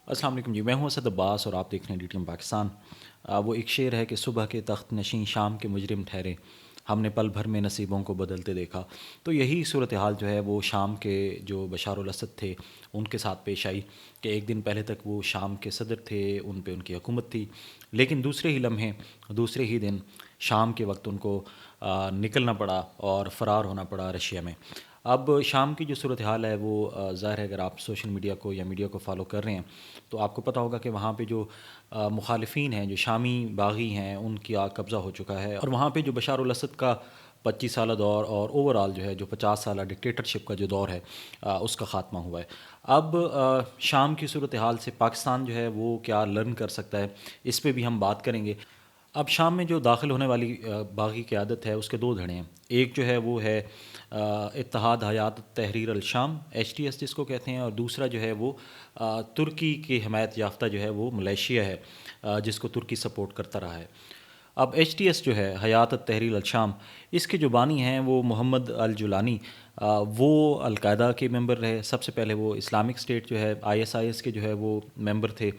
السلام علیکم جی، میں ہوں اسد عباس اور آپ دیکھ رہے ہیں ڈی ٹی ایم پاکستان۔ وہ ایک شعر ہے کہ صبح کے تخت نشین شام کے مجرم ٹھہرے، ہم نے پل بھر میں نصیبوں کو بدلتے دیکھا۔ تو یہی صورتحال جو ہے وہ شام کے جو بشار الاسد تھے ان کے ساتھ پیش آئی کہ ایک دن پہلے تک وہ شام کے صدر تھے، ان پہ ان کی حکومت تھی، لیکن دوسرے ہی لمحے دوسرے ہی دن شام کے وقت ان کو نکلنا پڑا اور فرار ہونا پڑا رشیا میں۔ اب شام کی جو صورتحال ہے وہ ظاہر ہے اگر آپ سوشل میڈیا کو یا میڈیا کو فالو کر رہے ہیں تو آپ کو پتہ ہوگا کہ وہاں پہ جو مخالفین ہیں، جو شامی باغی ہیں، ان کی قبضہ ہو چکا ہے، اور وہاں پہ جو بشار الاسد کا 25 سالہ دور اور اوورال جو ہے جو 50 سالہ ڈکٹیٹرشپ کا جو دور ہے اس کا خاتمہ ہوا ہے۔ اب شام کی صورتحال سے پاکستان جو ہے وہ کیا لرن کر سکتا ہے، اس پہ بھی ہم بات کریں گے۔ اب شام میں جو داخل ہونے والی باغی قیادت ہے اس کے دو دھڑے ہیں۔ ایک جو ہے وہ ہے اتحاد حیات تحریر الشام HTS جس کو کہتے ہیں، اور دوسرا جو ہے وہ ترکی کی حمایت یافتہ جو ہے وہ ملیشیا ہے جس کو ترکی سپورٹ کرتا رہا ہے۔ اب HTS جو ہے حیات تحریر الشام، اس کے جو بانی ہیں وہ محمد الجولانی، وہ القاعدہ کے ممبر رہے۔ سب سے پہلے وہ اسلامک اسٹیٹ جو ہے ISIS کے جو ہے وہ ممبر تھے،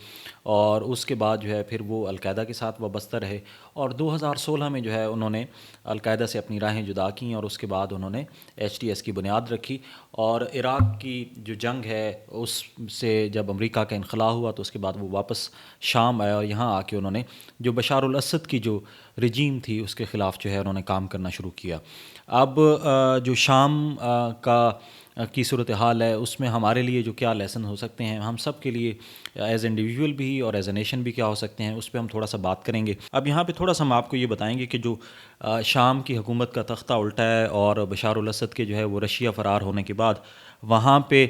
اور اس کے بعد جو ہے پھر وہ القاعدہ کے ساتھ وابستہ رہے، اور 2016 میں جو ہے انہوں نے القاعدہ سے اپنی راہیں جدا کیں، اور اس کے بعد انہوں نے HTS کی بنیاد رکھی۔ اور عراق کی جو جنگ ہے اس سے جب امریکہ کا انخلا ہوا تو اس کے بعد وہ واپس شام آیا، اور یہاں آ کے انہوں نے جو بشار الاسد کی جو رجیم تھی اس کے خلاف جو ہے انہوں نے کام کرنا شروع کیا۔ اب جو شام کی صورتحال ہے اس میں ہمارے لیے جو کیا لیسن ہو سکتے ہیں، ہم سب کے لیے ایز انڈیویجول بھی اور ایز اے نیشن بھی کیا ہو سکتے ہیں، اس پہ ہم تھوڑا سا بات کریں گے۔ اب یہاں پہ تھوڑا سا ہم آپ کو یہ بتائیں گے کہ جو شام کی حکومت کا تختہ الٹا ہے اور بشار الاسد کے جو ہے وہ رشیا فرار ہونے کے بعد وہاں پہ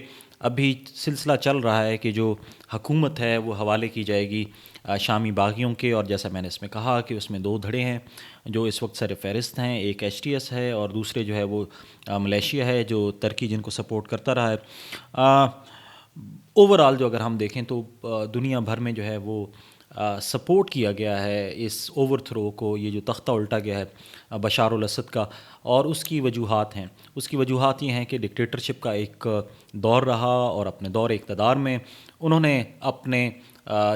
ابھی سلسلہ چل رہا ہے کہ جو حکومت ہے وہ حوالے کی جائے گی شامی باغیوں کے، اور جیسا میں نے اس میں کہا کہ اس میں دو دھڑے ہیں جو اس وقت سر فہرست ہیں، ایک HTS ہے اور دوسرے جو ہے وہ ملیشیا ہے جو ترکی جن کو سپورٹ کرتا رہا ہے۔ اوورال جو اگر ہم دیکھیں تو دنیا بھر میں جو ہے وہ سپورٹ کیا گیا ہے اس اوور تھرو کو، یہ جو تختہ الٹا گیا ہے بشار الاسد کا، اور اس کی وجوہات ہیں۔ اس کی وجوہات یہ ہیں کہ ڈکٹیٹرشپ کا ایک دور رہا، اور اپنے دور اقتدار میں انہوں نے اپنے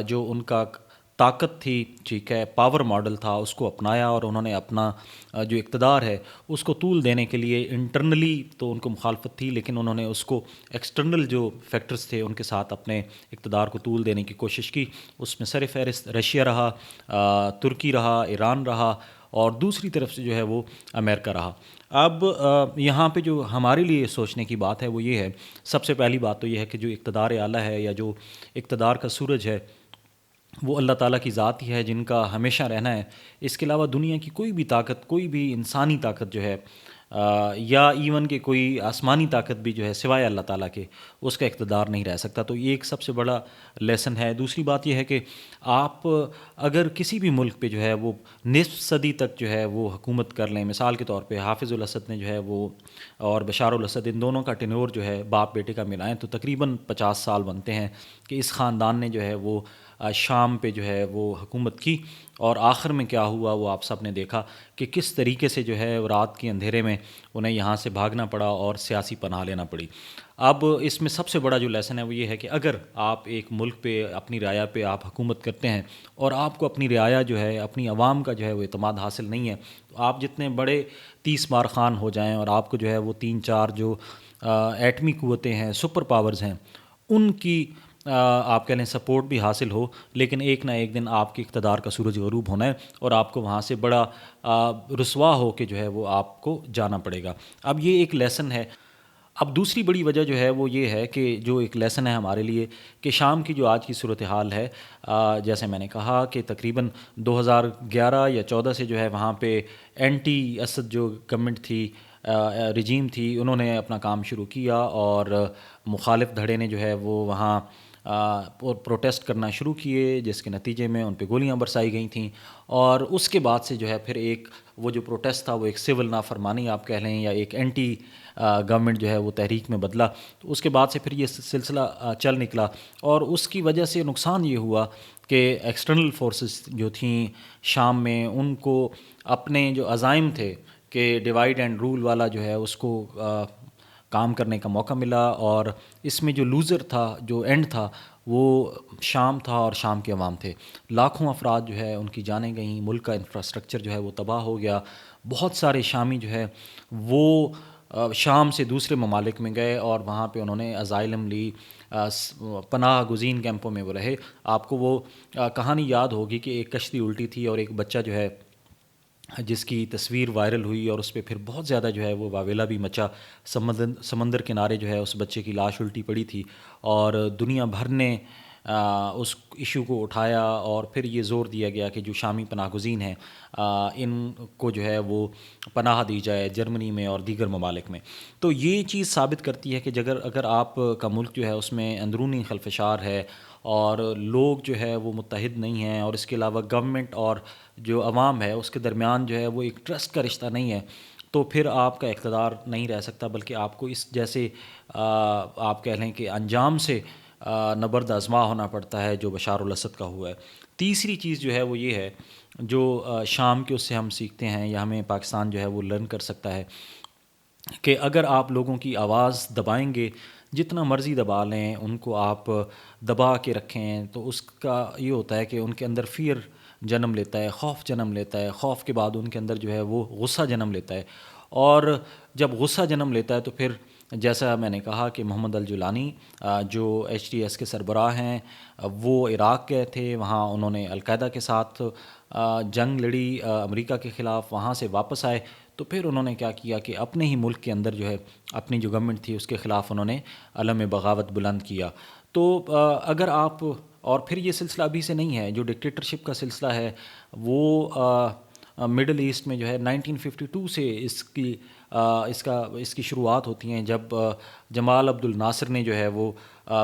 جو ان کا طاقت تھی، ٹھیک ہے، پاور ماڈل تھا، اس کو اپنایا، اور انہوں نے اپنا جو اقتدار ہے اس کو طول دینے کے لیے انٹرنلی تو ان کو مخالفت تھی، لیکن انہوں نے اس کو ایکسٹرنل جو فیکٹرز تھے ان کے ساتھ اپنے اقتدار کو طول دینے کی کوشش کی۔ اس میں سر فہرست رشیا رہا، ترکی رہا، ایران رہا، اور دوسری طرف سے جو ہے وہ امریکہ رہا۔ اب یہاں پہ جو ہمارے لیے سوچنے کی بات ہے وہ یہ ہے، سب سے پہلی بات تو یہ ہے کہ جو اقتدار اعلیٰ ہے یا جو اقتدار کا سورج ہے وہ اللہ تعالیٰ کی ذات ہی ہے جن کا ہمیشہ رہنا ہے۔ اس کے علاوہ دنیا کی کوئی بھی طاقت، کوئی بھی انسانی طاقت جو ہے یا ایون کہ کوئی آسمانی طاقت بھی جو ہے سوائے اللہ تعالیٰ کے اس کا اقتدار نہیں رہ سکتا۔ تو یہ ایک سب سے بڑا لیسن ہے۔ دوسری بات یہ ہے کہ آپ اگر کسی بھی ملک پہ جو ہے وہ نصف صدی تک جو ہے وہ حکومت کر لیں، مثال کے طور پہ حافظ الاسد نے جو ہے وہ اور بشار الاسد، ان دونوں کا ٹینور جو ہے باپ بیٹے کا ملائیں تو تقریباً 50 سال بنتے ہیں کہ اس خاندان نے جو ہے وہ شام پہ جو ہے وہ حکومت کی، اور آخر میں کیا ہوا وہ آپ سب نے دیکھا کہ کس طریقے سے جو ہے رات کے اندھیرے میں انہیں یہاں سے بھاگنا پڑا اور سیاسی پناہ لینا پڑی۔ اب اس میں سب سے بڑا جو لیسن ہے وہ یہ ہے کہ اگر آپ ایک ملک پہ اپنی رعایا پہ آپ حکومت کرتے ہیں اور آپ کو اپنی رعایا جو ہے اپنی عوام کا جو ہے وہ اعتماد حاصل نہیں ہے، تو آپ جتنے بڑے 30 بار خان ہو جائیں اور آپ کو جو ہے وہ 3 4 جو ایٹمی قوتیں ہیں، سپر پاورز ہیں، ان کی آپ کہہ لیں سپورٹ بھی حاصل ہو، لیکن ایک نہ ایک دن آپ کے اقتدار کا سورج غروب ہونا ہے اور آپ کو وہاں سے بڑا رسوا ہو کے جو ہے وہ آپ کو جانا پڑے گا۔ اب یہ ایک لیسن ہے۔ اب دوسری بڑی وجہ جو ہے وہ یہ ہے کہ جو ایک لیسن ہے ہمارے لیے کہ شام کی جو آج کی صورتحال ہے، جیسے میں نے کہا کہ تقریباً 2011 یا 14 سے جو ہے وہاں پہ اینٹی اسد جو گورنمنٹ تھی، رجیم تھی، انہوں نے اپنا کام شروع کیا، اور مخالف دھڑے نے جو ہے وہ وہاں پروٹیسٹ کرنا شروع کیے، جس کے نتیجے میں ان پہ گولیاں برسائی گئی تھیں، اور اس کے بعد سے جو ہے پھر ایک وہ جو پروٹیسٹ تھا وہ ایک سول نافرمانی آپ کہہ لیں یا ایک اینٹی گورنمنٹ جو ہے وہ تحریک میں بدلا۔ تو اس کے بعد سے پھر یہ سلسلہ چل نکلا، اور اس کی وجہ سے نقصان یہ ہوا کہ ایکسٹرنل فورسز جو تھیں شام میں، ان کو اپنے جو عزائم تھے کہ ڈیوائیڈ اینڈ رول والا جو ہے اس کو کام کرنے کا موقع ملا، اور اس میں جو لوزر تھا، جو اینڈ تھا، وہ شام تھا اور شام کے عوام تھے. لاکھوں افراد جو ہے ان کی جانیں گئیں، ملک کا انفراسٹرکچر جو ہے وہ تباہ ہو گیا. بہت سارے شامی جو ہے وہ شام سے دوسرے ممالک میں گئے اور وہاں پہ انہوں نے ازائلم لی، پناہ گزین کیمپوں میں وہ رہے. آپ کو وہ کہانی یاد ہوگی کہ ایک کشتی الٹی تھی اور ایک بچہ جو ہے جس کی تصویر وائرل ہوئی اور اس پہ پھر بہت زیادہ جو ہے وہ واویلا بھی مچا. سمندر کنارے جو ہے اس بچے کی لاش الٹی پڑی تھی اور دنیا بھر نے اس ایشو کو اٹھایا اور پھر یہ زور دیا گیا کہ جو شامی پناہ گزین ہیں ان کو جو ہے وہ پناہ دی جائے جرمنی میں اور دیگر ممالک میں. تو یہ چیز ثابت کرتی ہے کہ اگر آپ کا ملک جو ہے اس میں اندرونی خلفشار ہے اور لوگ جو ہے وہ متحد نہیں ہیں، اور اس کے علاوہ گورنمنٹ اور جو عوام ہے اس کے درمیان جو ہے وہ ایک ٹرسٹ کا رشتہ نہیں ہے، تو پھر آپ کا اقتدار نہیں رہ سکتا، بلکہ آپ کو اس جیسے آپ کہہ لیں کہ انجام سے نبرد آزما ہونا پڑتا ہے جو بشار الاسد کا ہوا ہے. تیسری چیز جو ہے وہ یہ ہے جو شام کے اس سے ہم سیکھتے ہیں یا ہمیں پاکستان جو ہے وہ لرن کر سکتا ہے کہ اگر آپ لوگوں کی آواز دبائیں گے، جتنا مرضی دبا لیں، ان کو آپ دبا کے رکھیں، تو اس کا یہ ہوتا ہے کہ ان کے اندر فیئر جنم لیتا ہے، خوف جنم لیتا ہے. خوف کے بعد ان کے اندر جو ہے وہ غصہ جنم لیتا ہے، اور جب غصہ جنم لیتا ہے تو پھر جیسا میں نے کہا کہ محمد الجولانی جو ایچ ٹی ایس کے سربراہ ہیں، وہ عراق گئے تھے، وہاں انہوں نے القاعدہ کے ساتھ جنگ لڑی امریکہ کے خلاف، وہاں سے واپس آئے تو پھر انہوں نے کیا کیا کہ اپنے ہی ملک کے اندر جو ہے اپنی جو گورنمنٹ تھی اس کے خلاف انہوں نے علم بغاوت بلند کیا. تو اگر آپ، اور پھر یہ سلسلہ ابھی سے نہیں ہے، جو ڈکٹیٹرشپ کا سلسلہ ہے وہ مڈل ایسٹ میں جو ہے 1952 سے اس کی شروعات ہوتی ہیں، جب جمال عبد الناصر نے جو ہے وہ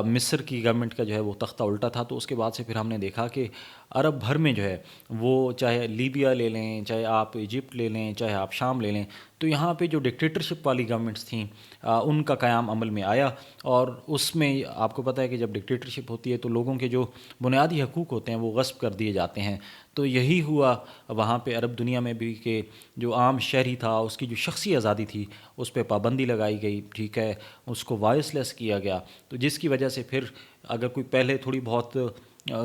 مصر کی گورنمنٹ کا جو ہے وہ تختہ الٹا تھا. تو اس کے بعد سے پھر ہم نے دیکھا کہ عرب بھر میں جو ہے وہ، چاہے لیبیا لے لیں، چاہے آپ ایجپٹ لے لیں، چاہے آپ شام لے لیں، تو یہاں پہ جو ڈکٹیٹرشپ والی گورنمنٹس تھیں ان کا قیام عمل میں آیا. اور اس میں آپ کو پتہ ہے کہ جب ڈکٹیٹرشپ ہوتی ہے تو لوگوں کے جو بنیادی حقوق ہوتے ہیں وہ غصب کر دیے جاتے ہیں. تو یہی ہوا وہاں پہ عرب دنیا میں بھی کہ جو عام شہری تھا اس کی جو شخصی آزادی تھی اس پہ پابندی لگائی گئی، ٹھیک ہے، اس کو وائس لیس کیا گیا. تو جس کی وجہ سے پھر اگر کوئی پہلے تھوڑی بہت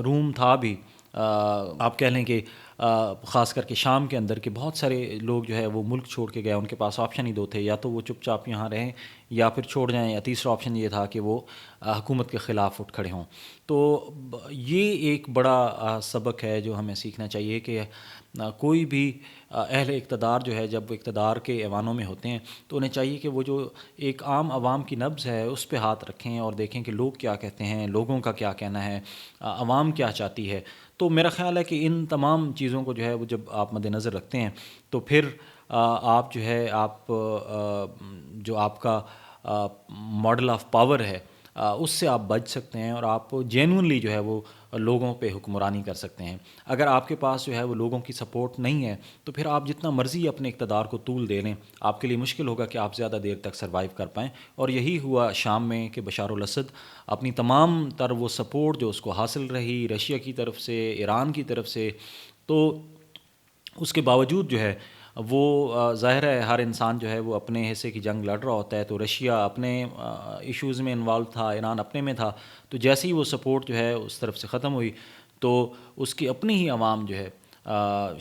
روم تھا بھی، آپ کہہ لیں کہ خاص کر کے شام کے اندر کے بہت سارے لوگ جو ہے وہ ملک چھوڑ کے گئے، ان کے پاس آپشن ہی دو تھے، یا تو وہ چپ چاپ یہاں رہیں یا پھر چھوڑ جائیں، یا تیسرا آپشن یہ تھا کہ وہ حکومت کے خلاف اٹھ کھڑے ہوں. تو یہ ایک بڑا سبق ہے جو ہمیں سیکھنا چاہیے کہ کوئی بھی اہل اقتدار جو ہے جب اقتدار کے ایوانوں میں ہوتے ہیں تو انہیں چاہیے کہ وہ جو ایک عام عوام کی نبض ہے اس پہ ہاتھ رکھیں اور دیکھیں کہ لوگ کیا کہتے ہیں، لوگوں کا کیا کہنا ہے، عوام کیا چاہتی ہے. تو میرا خیال ہے کہ ان تمام چیزوں کو جو ہے وہ جب آپ مد نظر رکھتے ہیں تو پھر آپ جو ہے جو آپ کا ماڈل آف پاور ہے اس سے آپ بچ سکتے ہیں اور آپ جینونلی جو ہے وہ لوگوں پہ حکمرانی کر سکتے ہیں. اگر آپ کے پاس جو ہے وہ لوگوں کی سپورٹ نہیں ہے تو پھر آپ جتنا مرضی اپنے اقتدار کو طول دے لیں، آپ کے لیے مشکل ہوگا کہ آپ زیادہ دیر تک سروائیو کر پائیں. اور یہی ہوا شام میں کہ بشار الاسد اپنی تمام تر وہ سپورٹ جو اس کو حاصل رہی رشیا کی طرف سے، ایران کی طرف سے، تو اس کے باوجود جو ہے وہ ظاہر ہے ہر انسان جو ہے وہ اپنے حصے کی جنگ لڑ رہا ہوتا ہے. تو رشیا اپنے ایشوز میں انوالو تھا، ایران اپنے میں تھا. تو جیسے ہی وہ سپورٹ جو ہے اس طرف سے ختم ہوئی تو اس کی اپنی ہی عوام جو ہے،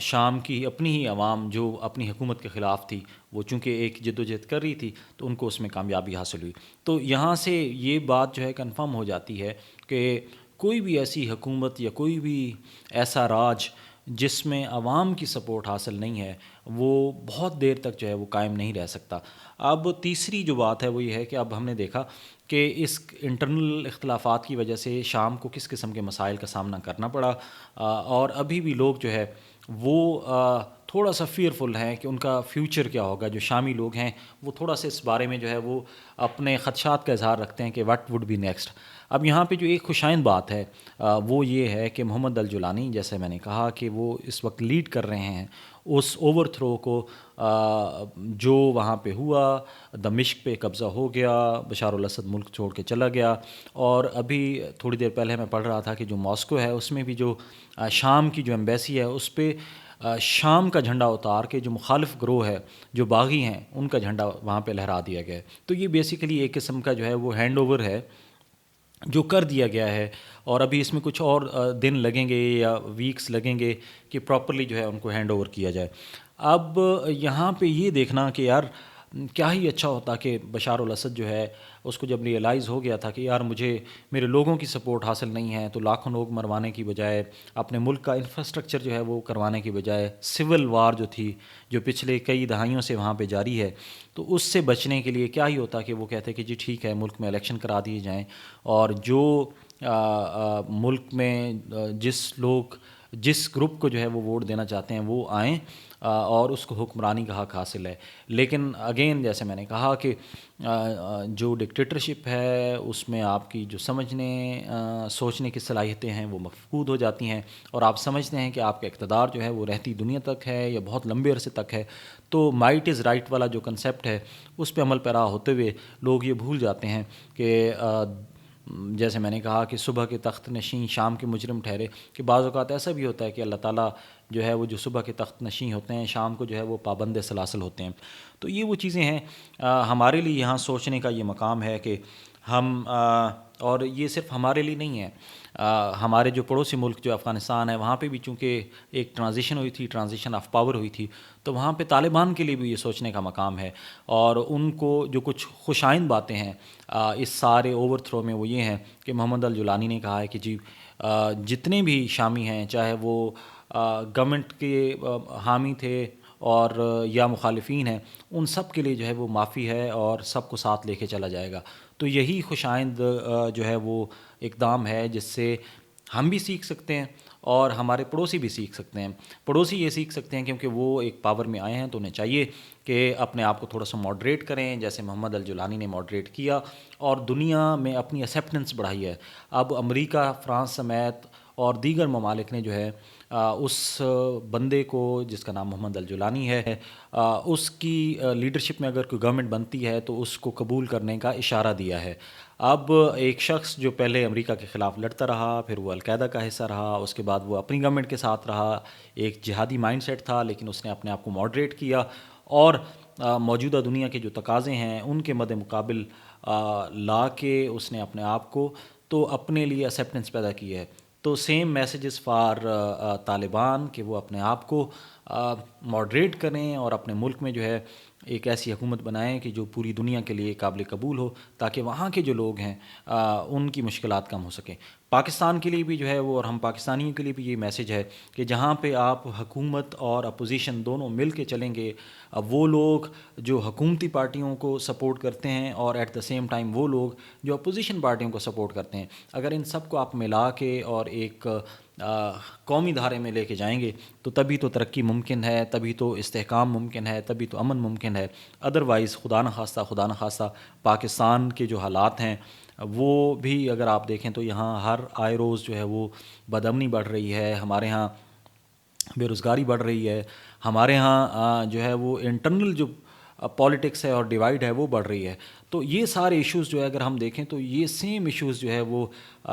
شام کی اپنی ہی عوام جو اپنی حکومت کے خلاف تھی، وہ چونکہ ایک جد و جہد کر رہی تھی تو ان کو اس میں کامیابی حاصل ہوئی. تو یہاں سے یہ بات جو ہے کنفرم ہو جاتی ہے کہ کوئی بھی ایسی حکومت یا کوئی بھی ایسا راج جس میں عوام کی سپورٹ حاصل نہیں ہے وہ بہت دیر تک جو ہے وہ قائم نہیں رہ سکتا. اب تیسری جو بات ہے وہ یہ ہے کہ اب ہم نے دیکھا کہ اس انٹرنل اختلافات کی وجہ سے شام کو کس قسم کے مسائل کا سامنا کرنا پڑا، اور ابھی بھی لوگ جو ہے وہ تھوڑا سا فیئرفل ہیں کہ ان کا فیوچر کیا ہوگا. جو شامی لوگ ہیں وہ تھوڑا سا اس بارے میں جو ہے وہ اپنے خدشات کا اظہار رکھتے ہیں کہ واٹ وڈ بی نیکسٹ. اب یہاں پہ جو ایک خوشائند بات ہے وہ یہ ہے کہ محمد الجولانی، جیسے میں نے کہا کہ وہ اس وقت لیڈ کر رہے ہیں اس اوور تھرو کو جو وہاں پہ ہوا. دمشق پہ قبضہ ہو گیا، بشار الاسد ملک چھوڑ کے چلا گیا، اور ابھی تھوڑی دیر پہلے میں پڑھ رہا تھا کہ جو ماسکو ہے اس میں بھی جو شام کی جو ایمبیسی ہے اس پہ شام کا جھنڈا اتار کے جو مخالف گروہ ہے، جو باغی ہیں، ان کا جھنڈا وہاں پہ لہرا دیا گیا ہے. تو یہ بیسیکلی ایک قسم کا جو ہے وہ ہینڈ اوور ہے جو کر دیا گیا ہے، اور ابھی اس میں کچھ اور دن لگیں گے یا ویکس لگیں گے کہ پراپرلی جو ہے ان کو ہینڈ اوور کیا جائے۔ اب یہاں پہ یہ دیکھنا کہ یار کیا ہی اچھا ہوتا کہ بشار الاسد جو ہے اس کو جب ریئلائز ہو گیا تھا کہ یار مجھے میرے لوگوں کی سپورٹ حاصل نہیں ہے، تو لاکھوں لوگ مروانے کی بجائے، اپنے ملک کا انفراسٹرکچر جو ہے وہ کروانے کی بجائے، سول وار جو تھی جو پچھلے کئی دہائیوں سے وہاں پہ جاری ہے، تو اس سے بچنے کے لیے کیا ہی ہوتا کہ وہ کہتے کہ جی ٹھیک ہے ملک میں الیکشن کرا دیے جائیں، اور جو ملک میں جس گروپ کو جو ہے وہ ووٹ دینا چاہتے ہیں وہ آئیں، اور اس کو حکمرانی کا حق حاصل ہے۔ لیکن اگین جیسے میں نے کہا کہ جو ڈکٹیٹرشپ ہے اس میں آپ کی جو سوچنے کی صلاحیتیں ہیں وہ مفقود ہو جاتی ہیں، اور آپ سمجھتے ہیں کہ آپ کا اقتدار جو ہے وہ رہتی دنیا تک ہے یا بہت لمبے عرصے تک ہے، تو مائٹ از رائٹ والا جو کنسیپٹ ہے اس پہ عمل پیرا ہوتے ہوئے لوگ یہ بھول جاتے ہیں کہ جیسے میں نے کہا کہ صبح کے تخت نشین شام کے مجرم ٹھہرے، کہ بعض اوقات ایسا بھی ہوتا ہے کہ اللہ تعالیٰ جو ہے وہ جو صبح کے تخت نشین ہوتے ہیں شام کو جو ہے وہ پابند سلاسل ہوتے ہیں۔ تو یہ وہ چیزیں ہیں ہمارے لیے یہاں سوچنے کا یہ مقام ہے کہ ہم اور یہ صرف ہمارے لیے نہیں ہے، ہمارے جو پڑوسی ملک جو افغانستان ہے وہاں پہ بھی چونکہ ایک ٹرانزیشن ہوئی تھی، ٹرانزیشن آف پاور ہوئی تھی، تو وہاں پہ طالبان کے لیے بھی یہ سوچنے کا مقام ہے، اور ان کو جو کچھ خوشائند باتیں ہیں اس سارے اوور تھرو میں وہ یہ ہیں کہ محمد الجولانی نے کہا ہے کہ جی جتنے بھی شامی ہیں چاہے وہ گورنمنٹ کے حامی تھے اور یا مخالفین ہیں، ان سب کے لیے جو ہے وہ معافی ہے اور سب کو ساتھ لے کے چلا جائے گا۔ تو یہی خوشائند جو ہے وہ اقدام ہے جس سے ہم بھی سیکھ سکتے ہیں اور ہمارے پڑوسی بھی سیکھ سکتے ہیں۔ پڑوسی یہ سیکھ سکتے ہیں کیونکہ وہ ایک پاور میں آئے ہیں، تو انہیں چاہیے کہ اپنے آپ کو تھوڑا سا ماڈریٹ کریں، جیسے محمد الجولانی نے ماڈریٹ کیا اور دنیا میں اپنی ایکسیپٹنس بڑھائی ہے۔ اب امریکہ، فرانس سمیت اور دیگر ممالک نے جو ہے اس بندے کو جس کا نام محمد الجولانی ہے، اس کی لیڈرشپ میں اگر کوئی گورنمنٹ بنتی ہے تو اس کو قبول کرنے کا اشارہ دیا ہے۔ اب ایک شخص جو پہلے امریکہ کے خلاف لڑتا رہا، پھر وہ القاعدہ کا حصہ رہا، اس کے بعد وہ اپنی گورنمنٹ کے ساتھ رہا، ایک جہادی مائنڈ سیٹ تھا، لیکن اس نے اپنے آپ کو ماڈریٹ کیا اور موجودہ دنیا کے جو تقاضے ہیں ان کے مد مقابل لا کے اس نے اپنے آپ کو تو اپنے لیے ایکسیپٹنس پیدا کی ہے۔ تو سیم میسیجز فار طالبان کہ وہ اپنے آپ کو ماڈریٹ کریں اور اپنے ملک میں جو ہے ایک ایسی حکومت بنائیں کہ جو پوری دنیا کے لیے قابل قبول ہو، تاکہ وہاں کے جو لوگ ہیں ان کی مشکلات کم ہو سکیں۔ پاکستان کے لیے بھی جو ہے وہ، اور ہم پاکستانیوں کے لیے بھی یہ میسیج ہے کہ جہاں پہ آپ حکومت اور اپوزیشن دونوں مل کے چلیں گے، وہ لوگ جو حکومتی پارٹیوں کو سپورٹ کرتے ہیں اور ایٹ دا سیم ٹائم وہ لوگ جو اپوزیشن پارٹیوں کو سپورٹ کرتے ہیں، اگر ان سب کو آپ ملا کے اور ایک قومی دھارے میں لے کے جائیں گے تو تبھی تو ترقی ممکن ہے، تبھی تو استحکام ممکن ہے، تبھی تو امن ممکن ہے۔ ادروائز خدا نخواستہ پاکستان کے جو حالات ہیں وہ بھی اگر آپ دیکھیں تو یہاں ہر آئے روز جو ہے وہ بدامنی بڑھ رہی ہے، ہمارے ہاں بے روزگاری بڑھ رہی ہے، ہمارے ہاں جو ہے وہ انٹرنل جو پالیٹکس ہے اور ڈیوائڈ ہے وہ بڑھ رہی ہے۔ تو یہ سارے ایشوز جو ہے اگر ہم دیکھیں تو یہ سیم ایشوز جو ہے وہ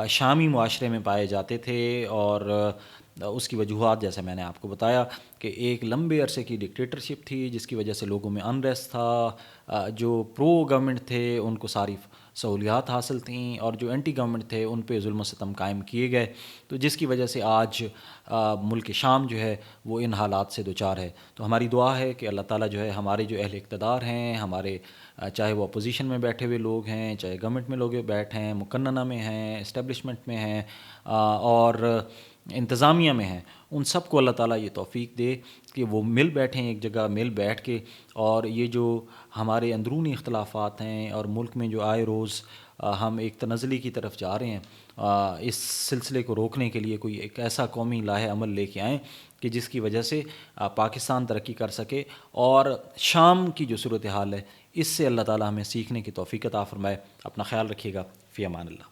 شامی معاشرے میں پائے جاتے تھے، اور اس کی وجوہات جیسے میں نے آپ کو بتایا کہ ایک لمبے عرصے کی ڈکٹیٹرشپ تھی جس کی وجہ سے لوگوں میں انریسٹ تھا، جو پرو گورنمنٹ تھے ان کو ساری سہولیات حاصل تھیں، اور جو اینٹی گورنمنٹ تھے ان پہ ظلم و ستم قائم کیے گئے، تو جس کی وجہ سے آج ملک شام جو ہے وہ ان حالات سے دوچار ہے۔ تو ہماری دعا ہے کہ اللہ تعالیٰ جو ہے ہمارے جو اہل اقتدار ہیں، ہمارے چاہے وہ اپوزیشن میں بیٹھے ہوئے لوگ ہیں، چاہے گورنمنٹ میں لوگ بیٹھے ہیں، مقننہ میں ہیں، اسٹیبلشمنٹ میں ہیں، اور انتظامیہ میں ہیں، ان سب کو اللہ تعالیٰ یہ توفیق دے کہ وہ مل بیٹھیں ایک جگہ، مل بیٹھ کے، اور یہ جو ہمارے اندرونی اختلافات ہیں اور ملک میں جو آئے روز ہم ایک تنزلی کی طرف جا رہے ہیں، اس سلسلے کو روکنے کے لیے کوئی ایک ایسا قومی لاہ عمل لے کے آئیں کہ جس کی وجہ سے پاکستان ترقی کر سکے، اور شام کی جو صورتحال ہے اس سے اللہ تعالیٰ ہمیں سیکھنے کی توفیق عطا فرمائے۔ اپنا خیال رکھیے گا، فی امان اللہ۔